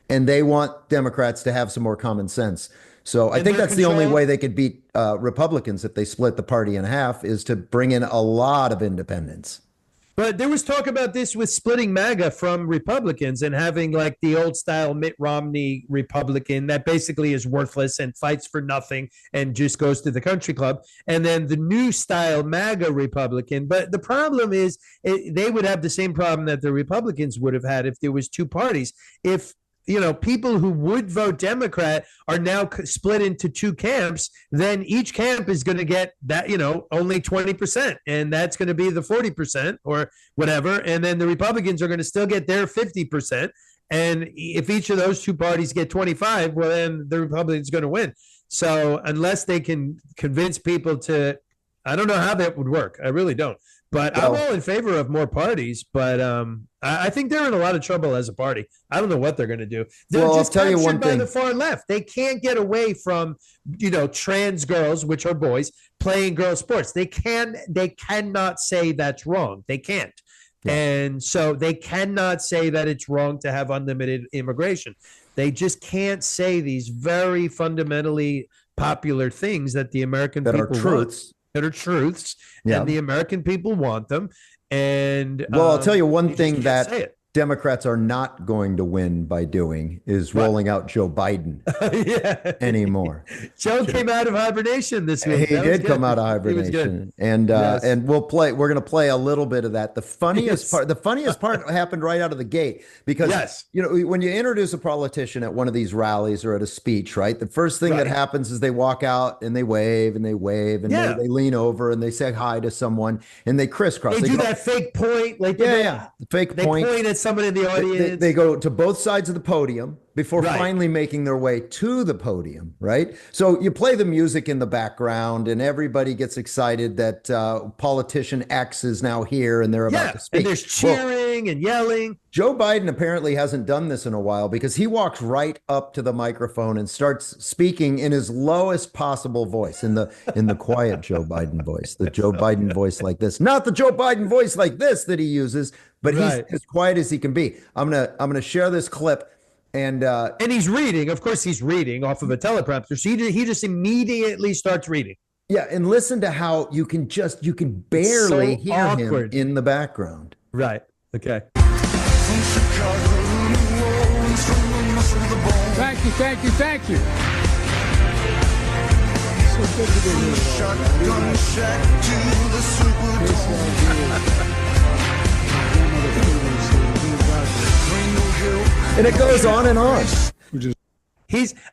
and they want Democrats to have some more common sense. So I think their that's the only control- way they could beat Republicans if they split the party in half, is to bring in a lot of independents. But there was talk about this with splitting MAGA from Republicans and having like the old style Mitt Romney Republican that basically is worthless and fights for nothing and just goes to the country club. And then the new style MAGA Republican. But the problem is they would have the same problem that the Republicans would have had if there was two parties. If people who would vote Democrat are now split into two camps, then each camp is going to get that, only 20%. And that's going to be the 40% or whatever. And then the Republicans are going to still get their 50%. And if each of those two parties get 25, well, then the Republicans are going to win. So unless they can convince people to, I don't know how that would work. I really don't. But I'm all in favor of more parties, but I think they're in a lot of trouble as a party. I don't know what they're going to do. They're just I'll tell you one by thing. the far left. They can't get away from, trans girls, which are boys, playing girl sports. They cannot say that's wrong. They can't. Yeah. And so they cannot say that it's wrong to have unlimited immigration. They just can't say these very fundamentally popular things that the American people are truths. Want. That are truths, and the American people want them. And I'll tell you one thing that Democrats are not going to win by doing is rolling out Joe Biden anymore. Joe came out of hibernation this week. He did come out of hibernation, and we're going to play a little bit of that. The funniest part happened right out of the gate because when you introduce a politician at one of these rallies or at a speech, right? The first thing that happens is they walk out and they wave and they they lean over and they say hi to someone and they crisscross. They do that fake point, like the fake point. They point at somebody in the audience. They go to both sides of the podium before finally making their way to the podium, right? So you play the music in the background and everybody gets excited that politician X is now here and they're about to speak. And there's cheering and yelling. Joe Biden apparently hasn't done this in a while because he walks right up to the microphone and starts speaking in his lowest possible voice, in the quiet Joe Biden voice, the Joe Biden voice like this, not the Joe Biden voice like this that he uses, but he's as quiet as he can be. I'm gonna share this clip. And he's reading. Of course, he's reading off of a teleprompter. So he just immediately starts reading. Yeah, and listen to how you can barely hear him in the background. Right. Okay. Thank you. So good to be here. Shotgun shack to the And it goes on and on.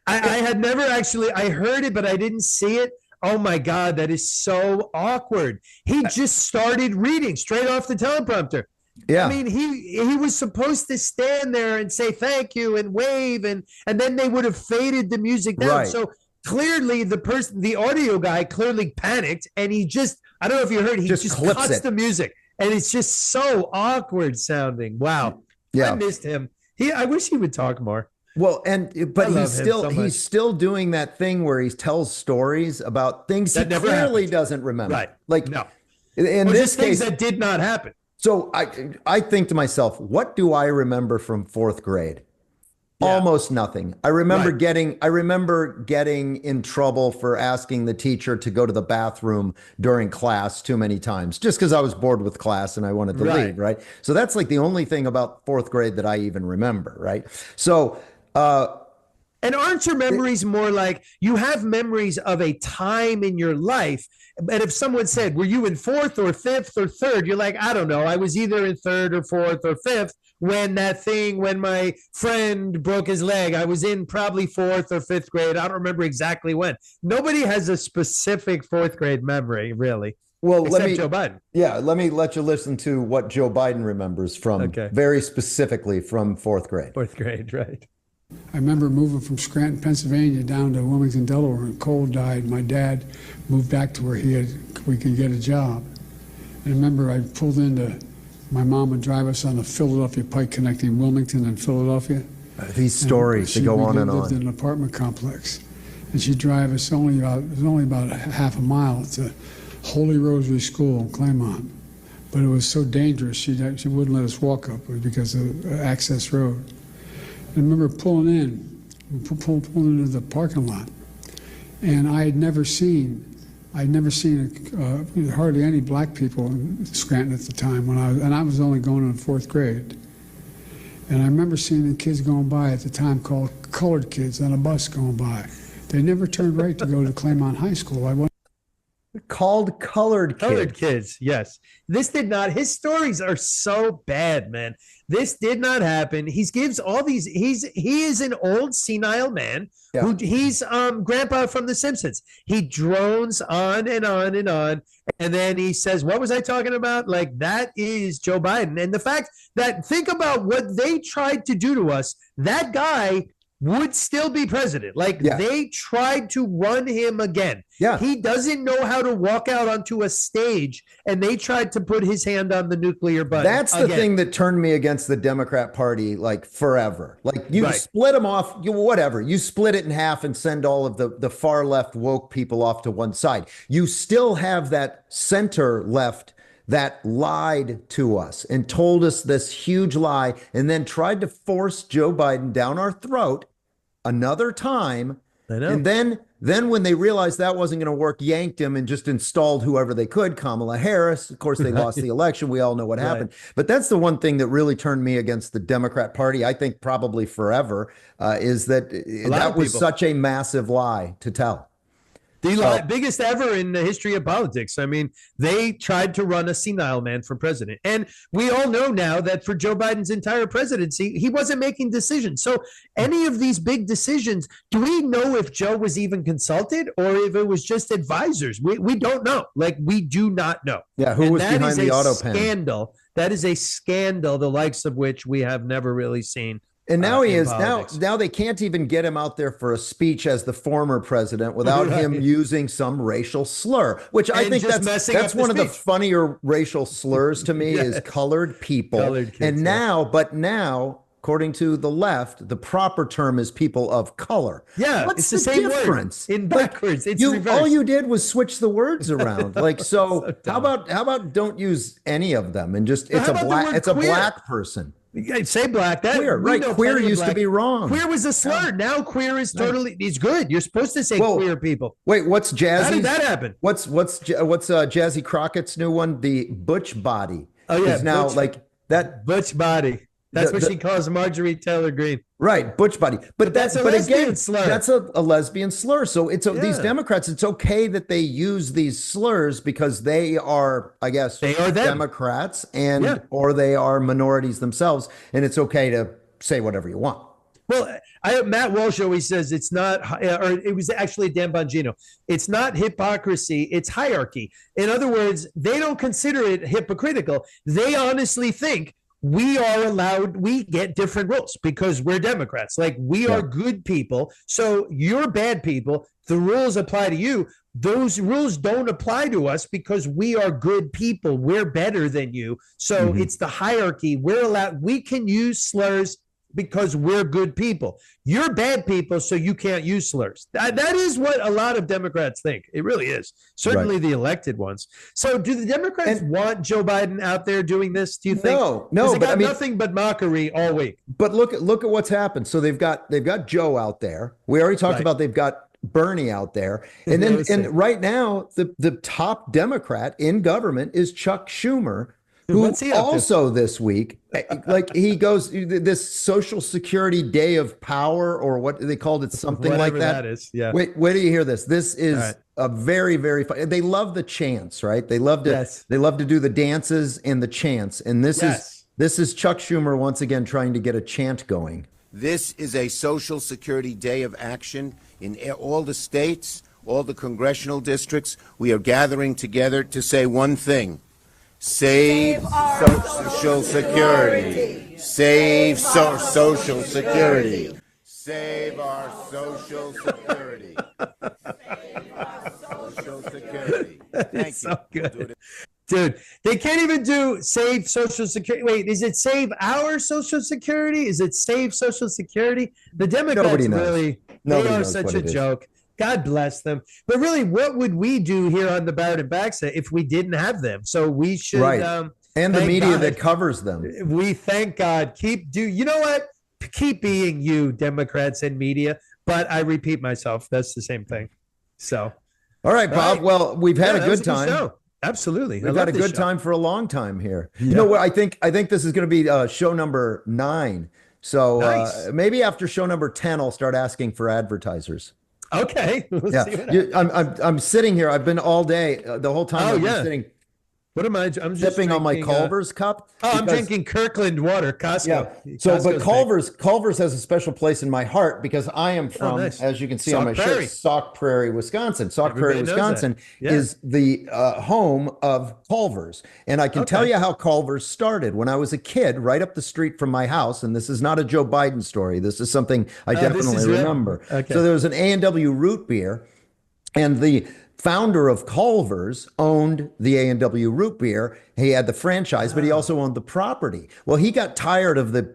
I had never I heard it, but I didn't see it. Oh my God, that is so awkward. He just started reading straight off the teleprompter. Yeah. I mean, he was supposed to stand there and say thank you and wave and then they would have faded the music down. Right. So clearly the audio guy clearly panicked and he just, I don't know if you heard, he just cuts the music and it's just so awkward sounding. Wow. Yeah. I missed him. I wish he would talk more. Well, but he's still doing that thing where he tells stories about things that he clearly doesn't remember. Right. Like no. In this case, things that did not happen. So I think to myself, what do I remember from fourth grade? Yeah. Almost nothing. I remember getting in trouble for asking the teacher to go to the bathroom during class too many times, just because I was bored with class and I wanted to leave, right? So that's like the only thing about fourth grade that I even remember, right? So and aren't your memories more like you have memories of a time in your life? And if someone said, were you in fourth or fifth or third? You're like, I don't know. I was either in third or fourth or fifth when my friend broke his leg. I was in probably fourth or fifth grade. I don't remember exactly when. Nobody has a specific fourth grade memory, really. Well, except Joe Biden. Yeah, let me let you listen to what Joe Biden remembers from very specifically from fourth grade. Fourth grade, right. I remember moving from Scranton, Pennsylvania down to Wilmington, Delaware, and Cole died. My dad moved back to where we could get a job. And I remember I pulled into, my mom would drive us on the Philadelphia Pike connecting Wilmington and Philadelphia. These stories, they go on and on. We lived in an apartment complex. And she'd drive us only about half a mile to Holy Rosary School in Claymont. But it was so dangerous, she wouldn't let us walk up because of access road. I remember pulling into the parking lot, and I had never seen I'd never seen hardly any black people in Scranton at the time I was only going in 4th grade. And I remember seeing the kids going by at the time called colored kids on a bus going by. They never turned right to go to Claymont High School. Called colored kids. Colored kids, yes. This did not. His stories are so bad, man. This did not happen. He gives all these. He is an old senile man. Yeah. He's Grandpa from The Simpsons. He drones on and on and on, and then he says, "What was I talking about?" Like that is Joe Biden, and the fact that think about what they tried to do to us. That guy would still be president. Like they tried to run him again. Yeah. He doesn't know how to walk out onto a stage, and they tried to put his hand on the nuclear button. That's the thing that turned me against the Democrat Party like forever. Like you split them off, whatever. You split it in half and send all of the far left woke people off to one side. You still have that center left that lied to us and told us this huge lie and then tried to force Joe Biden down our throat another time. I know. And then when they realized that wasn't going to work, yanked him and just installed whoever they could, Kamala Harris. Of course, they lost the election. We all know what happened. But that's the one thing that really turned me against the Democrat Party, I think probably forever, is that that was such a massive lie to tell. The biggest ever in the history of politics. I mean, they tried to run a senile man for president. And we all know now that for Joe Biden's entire presidency, he wasn't making decisions. So any of these big decisions, do we know if Joe was even consulted or if it was just advisors? We don't know. Like, we do not know. Yeah, who was behind the auto pen? Scandal. That is a scandal, the likes of which we have never really seen. And now he is now they can't even get him out there for a speech as the former president without him using some racial slur, which I think that's one of the funnier racial slurs to me is colored people. Colored kids, and now, according to the left, the proper term is people of color. Yeah, what's it's the same difference? Word in backwards. Like, it's reversed. All you did was switch the words around. Like so how about don't use any of them and just it's a black person. Say black. That queer, right? Queer used to be wrong. Queer was a slur. Now queer is totally. It's good. You're supposed to say queer people. Wait, what's Jazzy? How did that happen? What's Jazzy Crockett's new one? The butch body. Oh yeah, is now like that butch body. That's what she calls Marjorie Taylor Greene. Right, butch body. But that's a lesbian slur. That's a lesbian slur. So it's these Democrats, it's okay that they use these slurs because they are, I guess, they are Democrats and or they are minorities themselves, and it's okay to say whatever you want. Well, Matt Walsh always says it's not, or it was actually Dan Bongino. It's not hypocrisy, it's hierarchy. In other words, they don't consider it hypocritical. They honestly think we are allowed, we get different rules because we're Democrats. Like we are good people. So you're bad people. The rules apply to you. Those rules don't apply to us because we are good people. We're better than you. So it's the hierarchy. We're allowed, we can use slurs because we're good people. You're bad people, so you can't use slurs. That is what a lot of Democrats think. It really is. Certainly the elected ones. So do the Democrats want Joe Biden out there doing this, do you think? No, but nothing but mockery all week. But look at what's happened. So they've got Joe out there. We already talked about they've got Bernie out there. And then and right now the top Democrat in government is Chuck Schumer, who also this week, like he goes this Social Security Day of Power or what they called it, something Whatever like that. That is, yeah. Wait do you hear this? This is a very, very fun. They love the chants, right? They love to do the dances and the chants. And this is Chuck Schumer once again trying to get a chant going. This is a Social Security Day of action in all the states, all the congressional districts. We are gathering together to say one thing. Save Social Security. Save Social Security. Save our Social Security. Save our Social Security. Thank so you. Good. Dude, they can't even do save Social Security. Wait, is it save our Social Security? Is it save Social Security? The Democrats really, they are such a joke. God bless them. But really, what would we do here on the Barrett and Baxa if we didn't have them? So we should, and the media that covers them. We thank God. You know what? Keep being you, Democrats and media. But I repeat myself. That's the same thing. So All right, Bob. Right. Well, we've had Yeah, a that was good time. show. Absolutely. I We've love had a this good show. time for a long time here. You know what? I think this is going to be show number 9. So Nice. maybe after show number 10, I'll start asking for advertisers. Okay. We'll see what happens. I'm sitting here. I've been all day, the whole time. Oh, I've been yeah. sitting What am I? I'm just sipping on my drinking, Culver's cup. I'm because- drinking Kirkland water, Costco. Yeah. So, Costco's but big. Culver's has a special place in my heart because I am from, nice. as you can see Sauk on my Prairie. shirt, Sauk Prairie, Wisconsin. Sauk Everybody Prairie, knows Wisconsin that. Yeah. is the home of Culver's. And I can tell Okay. you how Culver's started. When I was a kid, right up the street from my house, and this is not a Joe Biden story. This is something I this definitely is real? remember. Okay. So there was an A&W root beer, and the founder of Culver's owned the A&W root beer. He had the franchise, but he also owned the property. Well, he got tired of the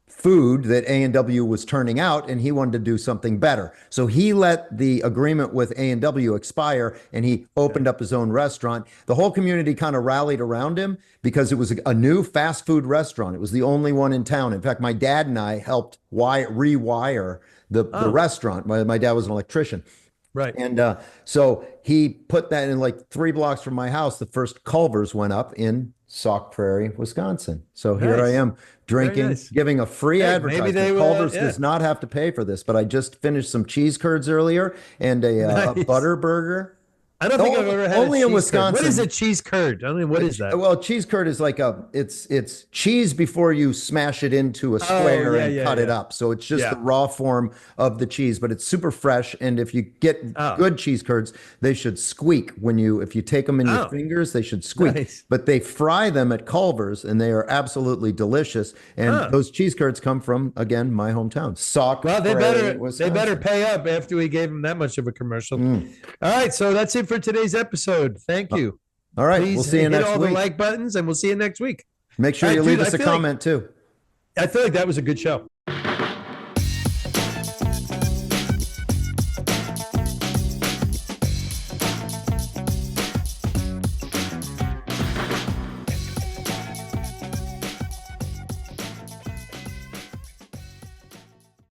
food that A&W was turning out, and he wanted to do something better. So he let the agreement with A&W expire, and he opened up his own restaurant. The whole community kind of rallied around him because it was a new fast food restaurant. It was the only one in town. In fact, my dad and I helped rewire the restaurant. My dad was an electrician. Right. And so he put that in like 3 blocks from my house. The first Culver's went up in Sauk Prairie, Wisconsin. So here I Nice. am drinking, nice. giving a free Hey, maybe advertisement. they will, Culver's yeah. does not have to pay for this, but I just finished some cheese curds earlier and a Nice. butter burger. I don't think I've ever had only a in cheese curd. What is Wisconsin. a cheese curd? I mean, what is that? Well, cheese curd is like it's cheese before you smash it into a square and cut it up. So it's just Yeah. the raw form of the cheese, but it's super fresh. And if you get good cheese curds, they should squeak if you take them in your fingers, they should squeak. Nice. But they fry them at Culver's and they are absolutely delicious. And those cheese curds come from, again, my hometown, Sauk. Well, they Prairie, better Wisconsin. pay up after we gave them that much of a commercial. All right, so that's it for today's episode. Thank you. All right, Please we'll see you hit next all week. the like buttons, and we'll see you next week. Make sure All you right, leave dude, us I a feel like- comment too. I feel like that was a good show.